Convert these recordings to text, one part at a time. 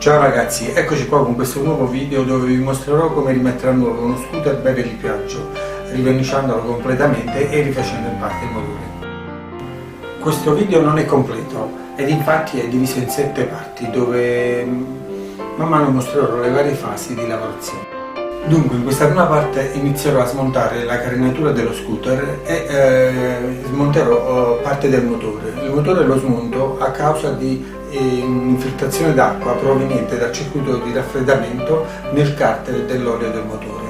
Ciao ragazzi, eccoci qua con questo nuovo video dove vi mostrerò come rimettere a nuovo uno scooter bel equipaggiato, riverniciandolo completamente e rifacendo in parte il motore. Questo video non è completo ed infatti è diviso in 7 parti dove man mano mostrerò le varie fasi di lavorazione. Dunque in questa prima parte inizierò a smontare la carenatura dello scooter e smonterò parte del motore. Il motore lo smonto a causa di un'infiltrazione d'acqua proveniente dal circuito di raffreddamento nel carter dell'olio del motore.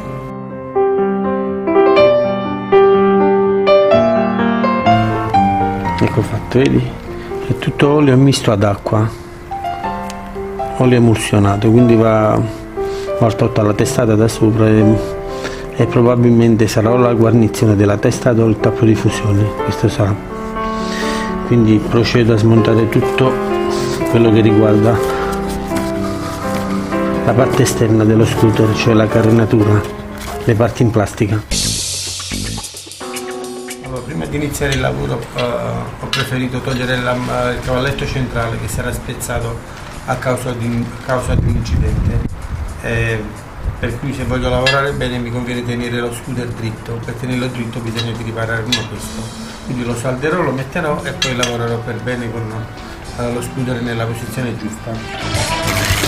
Ecco fatto, vedi? È tutto olio misto ad acqua, olio emulsionato, quindi va tolta la testata da sopra e probabilmente sarà o la guarnizione della testata o il tappo di fusione, questo sarà. Quindi procedo a smontare tutto quello che riguarda la parte esterna dello scooter, cioè la carenatura, le parti in plastica. Allora, prima di iniziare il lavoro ho preferito togliere il cavalletto centrale che si era spezzato a causa di un incidente, per cui se voglio lavorare bene mi conviene tenere lo scooter dritto. Per tenerlo dritto bisogna di riparare uno questo, quindi lo salderò, lo metterò e poi lavorerò per bene con lo scooter nella posizione giusta.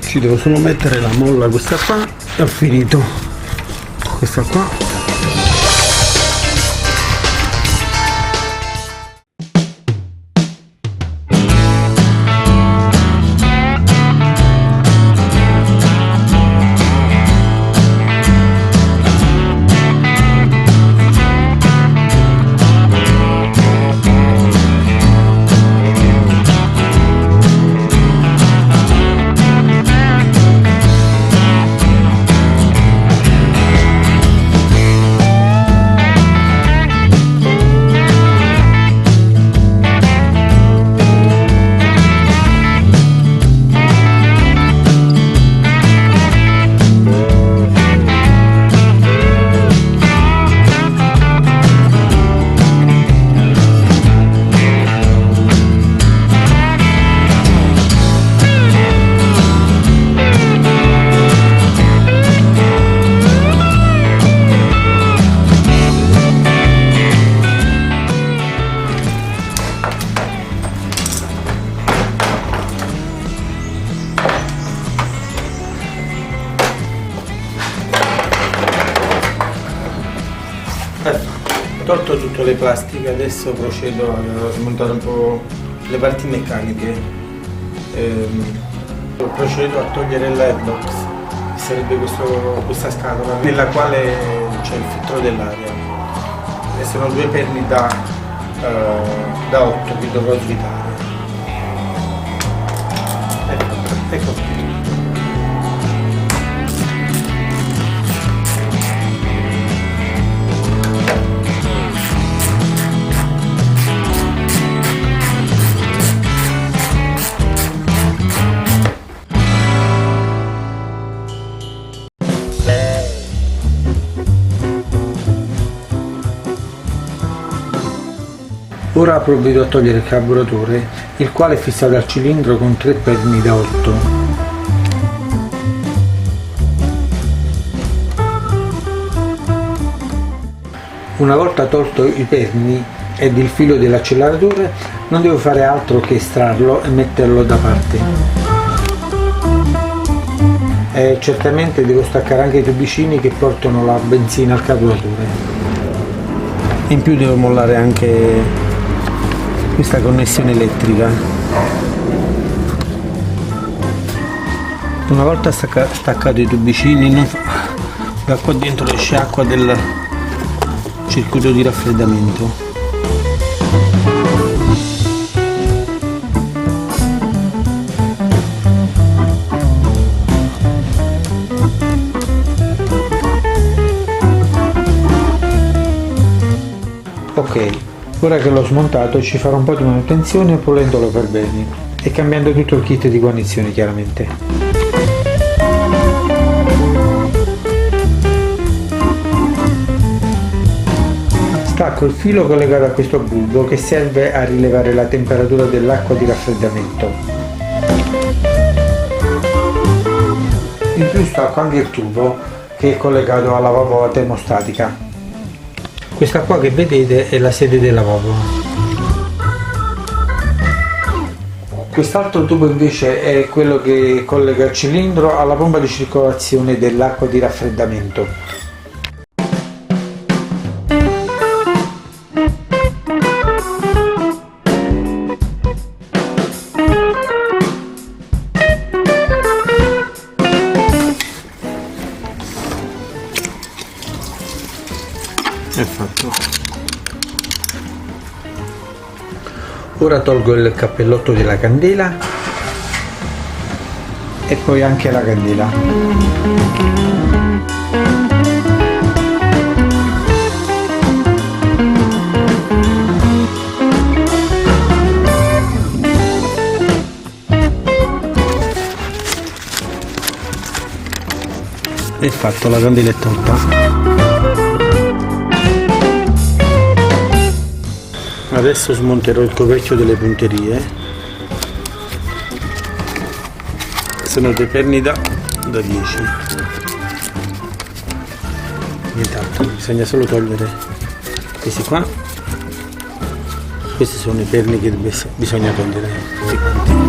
Ci devo solo mettere la molla, questa qua, e ho finito. Questa qua. Tolto tutte le plastiche, adesso procedo a smontare un po' le parti meccaniche. Procedo a togliere l'airbox, che sarebbe questa scatola nella quale c'è il filtro dell'aria. E sono 2 perni da 8 che dovrò svitare. Ecco. Ora provvedo a togliere il carburatore, il quale è fissato al cilindro con 3 perni da 8. Una volta tolto i perni ed il filo dell'acceleratore, non devo fare altro che estrarlo e metterlo da parte. E certamente devo staccare anche i tubicini che portano la benzina al carburatore. In più devo mollare anche questa connessione elettrica. Una volta staccato i tubicini, da qua dentro esce acqua circuito di raffreddamento. Ok, ora che l'ho smontato ci farò un po' di manutenzione pulendolo per bene e cambiando tutto il kit di guarnizione chiaramente. Stacco il filo collegato a questo bulbo che serve a rilevare la temperatura dell'acqua di raffreddamento. In più stacco anche il tubo che è collegato alla valvola termostatica. Questa qua che vedete è la sede della valvola. Quest'altro tubo invece è quello che collega il cilindro alla pompa di circolazione dell'acqua di raffreddamento. È fatto. Ora tolgo il cappellotto della candela e poi anche la candela. È fatto, la candela è tolta. Adesso smonterò il coperchio delle punterie. Sono dei perni da 10. Nient'altro, bisogna solo togliere questi qua. Questi sono i perni che bisogna togliere tutti quanti.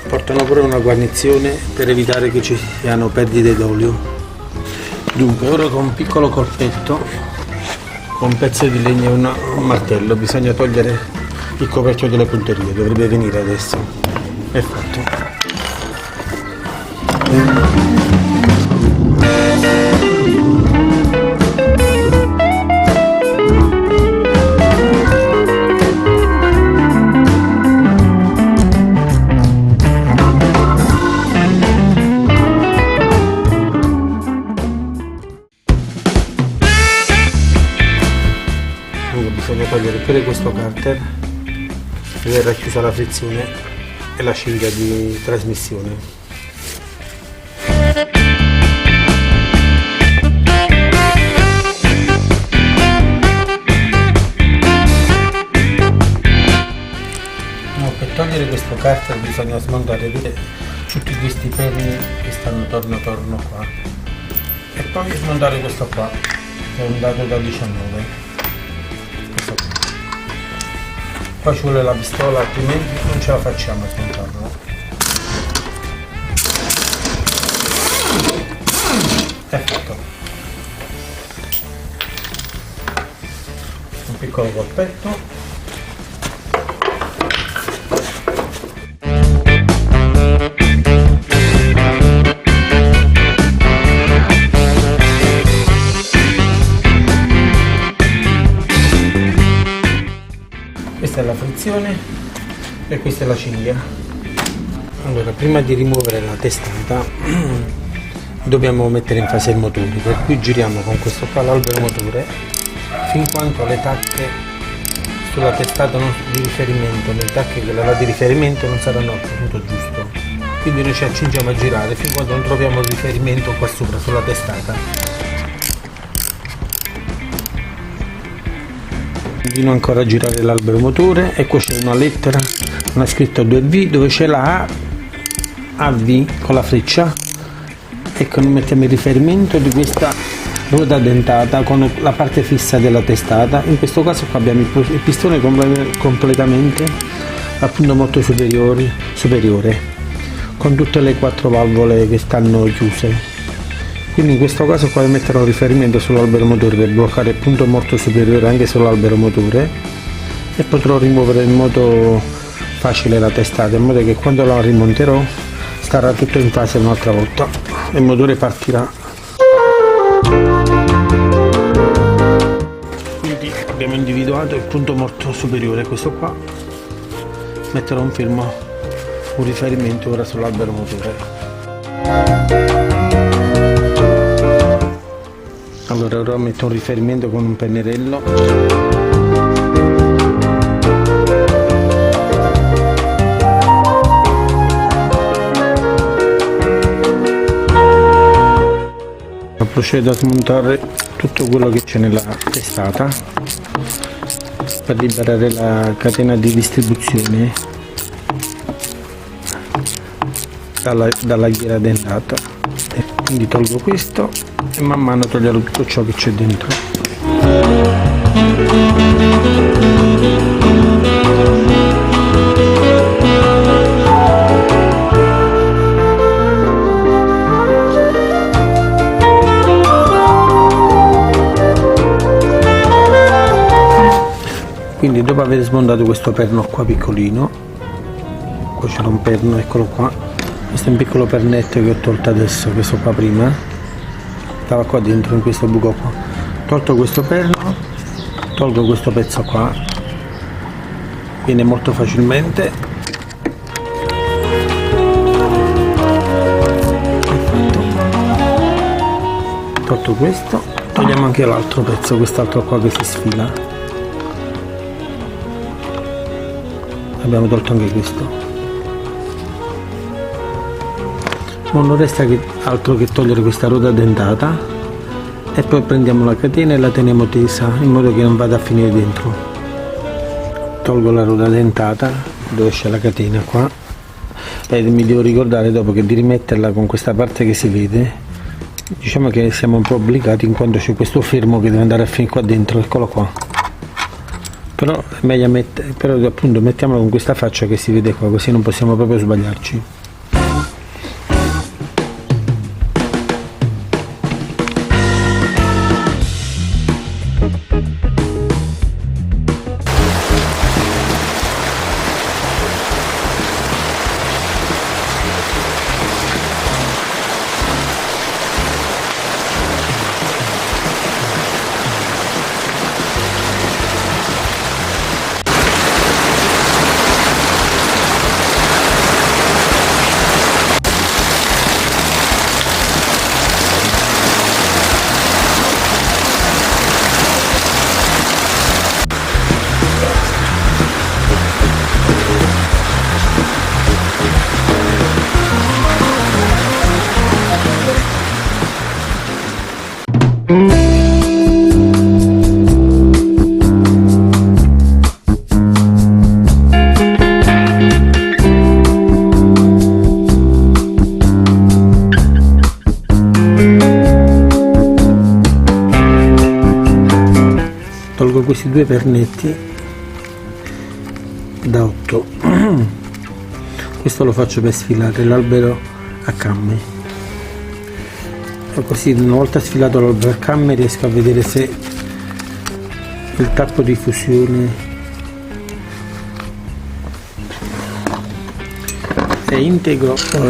Portano pure una guarnizione per evitare che ci siano perdite d'olio. Dunque ora con un piccolo colpetto, con un pezzo di legno e un martello, bisogna togliere il coperchio delle punterie. Dovrebbe venire adesso. È fatto. Bisogna togliere pure questo carter e verrà chiusa la frizione e la cinghia di trasmissione. Per togliere questo carter bisogna smontare tutti questi perni che stanno torno qua e poi smontare questo qua che è un dato da 19. Qua ci vuole la pistola, altrimenti non ce la facciamo a smontarlo. È fatto. Un piccolo colpetto. Questa è la frizione e questa è la cinghia. Allora, prima di rimuovere la testata dobbiamo mettere in fase il motore, per cui giriamo con questo qua l'albero motore fin quanto le tacche sulla testata di riferimento, le tacche quelle là di riferimento non saranno al punto giusto. Quindi noi ci accingiamo a girare fin quando non troviamo il riferimento qua sopra sulla testata. Continuo ancora a girare l'albero motore e qua c'è una lettera, una scritta 2V dove c'è la AV con la freccia. Ecco, noi mettiamo il riferimento di questa ruota dentata con la parte fissa della testata. In questo caso qua abbiamo il pistone completamente al punto morto superiore con tutte le 4 valvole che stanno chiuse. Quindi in questo caso qua metterò un riferimento sull'albero motore per bloccare il punto morto superiore anche sull'albero motore e potrò rimuovere in modo facile la testata, in modo che quando la rimonterò starà tutto in fase un'altra volta e il motore partirà. Quindi abbiamo individuato il punto morto superiore, questo qua. Metterò un riferimento ora sull'albero motore. Allora ora metto un riferimento con un pennarello. Procedo a smontare tutto quello che c'è nella testata per liberare la catena di distribuzione dalla ghiera dentata. E quindi tolgo questo e man mano toglierò tutto ciò che c'è dentro. Quindi dopo aver smontato questo perno qua piccolino, qua c'era un perno, eccolo qua, questo è un piccolo pernetto che ho tolto adesso, questo qua prima, stava qua dentro in questo buco qua. Tolto questo perno, tolgo questo pezzo qua, viene molto facilmente. Tolto questo, togliamo anche l'altro pezzo, quest'altro qua che si sfila. Abbiamo tolto anche questo. Non resta altro che togliere questa ruota dentata e poi prendiamo la catena e la teniamo tesa in modo che non vada a finire dentro. Tolgo la ruota dentata dove c'è la catena qua e mi devo ricordare dopo che di rimetterla con questa parte che si vede. Diciamo che siamo un po' obbligati in quanto c'è questo fermo che deve andare a finire qua dentro, eccolo qua. Però è meglio appunto mettiamolo con questa faccia che si vede qua, così non possiamo proprio sbagliarci. Tolgo questi due pernetti da 8. Questo lo faccio per sfilare l'albero a camme, e così una volta sfilato l'albero a camme riesco a vedere se il tappo di fusione è integro o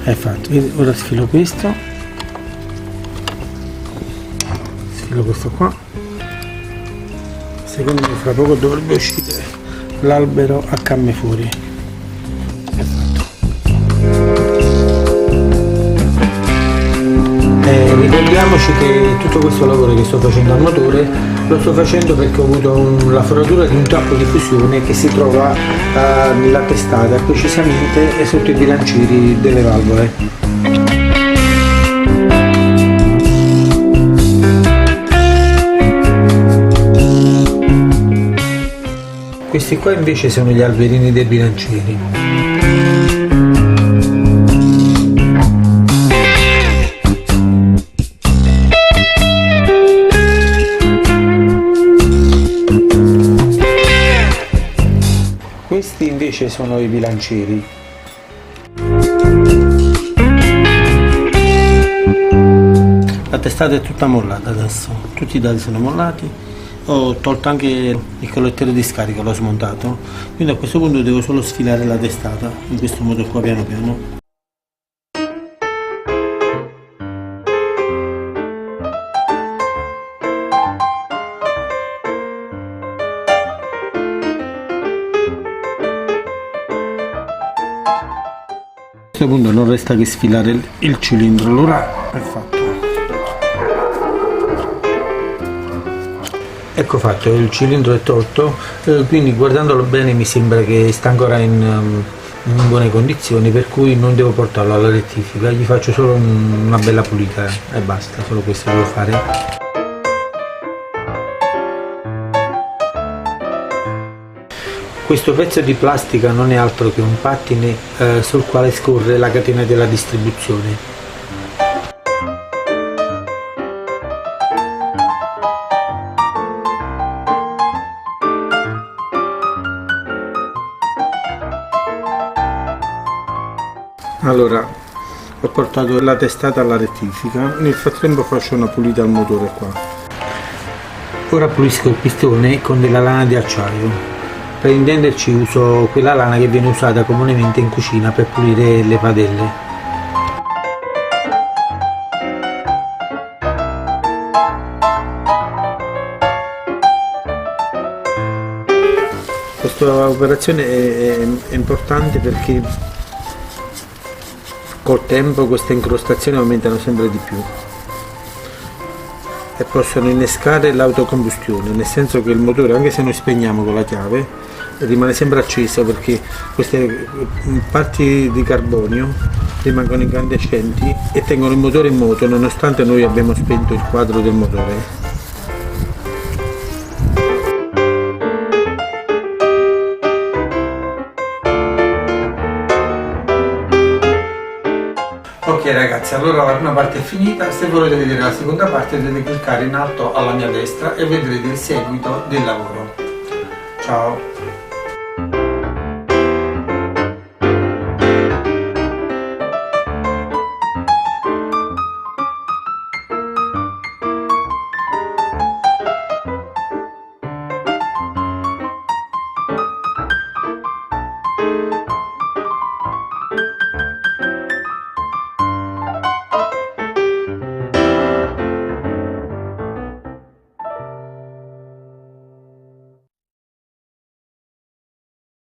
è fatto. Quindi ora sfilo questo, questo qua, secondo me fra poco dovrebbe uscire l'albero a camme fuori. È fatto. Ricordiamoci che tutto questo lavoro che sto facendo al motore lo sto facendo perché ho avuto la foratura di un tappo di fusione che si trova nella testata, precisamente sotto i bilancieri delle valvole. Questi qua invece sono gli alberini dei bilancieri. Questi invece sono i bilancieri. La testata è tutta mollata adesso, tutti i dadi sono mollati Ho tolto anche il collettore di scarica, l'ho smontato, quindi a questo punto devo solo sfilare la testata, in questo modo qua piano piano. A questo punto non resta che sfilare il cilindro, allora è fatto. Ecco fatto, il cilindro è tolto, quindi guardandolo bene mi sembra che sta ancora in buone condizioni, per cui non devo portarlo alla rettifica, gli faccio solo una bella pulita e basta, solo questo devo fare. Questo pezzo di plastica non è altro che un pattine sul quale scorre la catena della distribuzione. Allora, ho portato la testata alla rettifica, nel frattempo faccio una pulita al motore qua. Ora pulisco il pistone con della lana di acciaio. Per intenderci uso quella lana che viene usata comunemente in cucina per pulire le padelle. Questa operazione è importante perché col tempo queste incrostazioni aumentano sempre di più e possono innescare l'autocombustione, nel senso che il motore, anche se noi spegniamo con la chiave, rimane sempre acceso perché queste parti di carbonio rimangono incandescenti e tengono il motore in moto nonostante noi abbiamo spento il quadro del motore. Ok ragazzi, allora la prima parte è finita, se volete vedere la seconda parte dovete cliccare in alto alla mia destra e vedrete il seguito del lavoro. Ciao!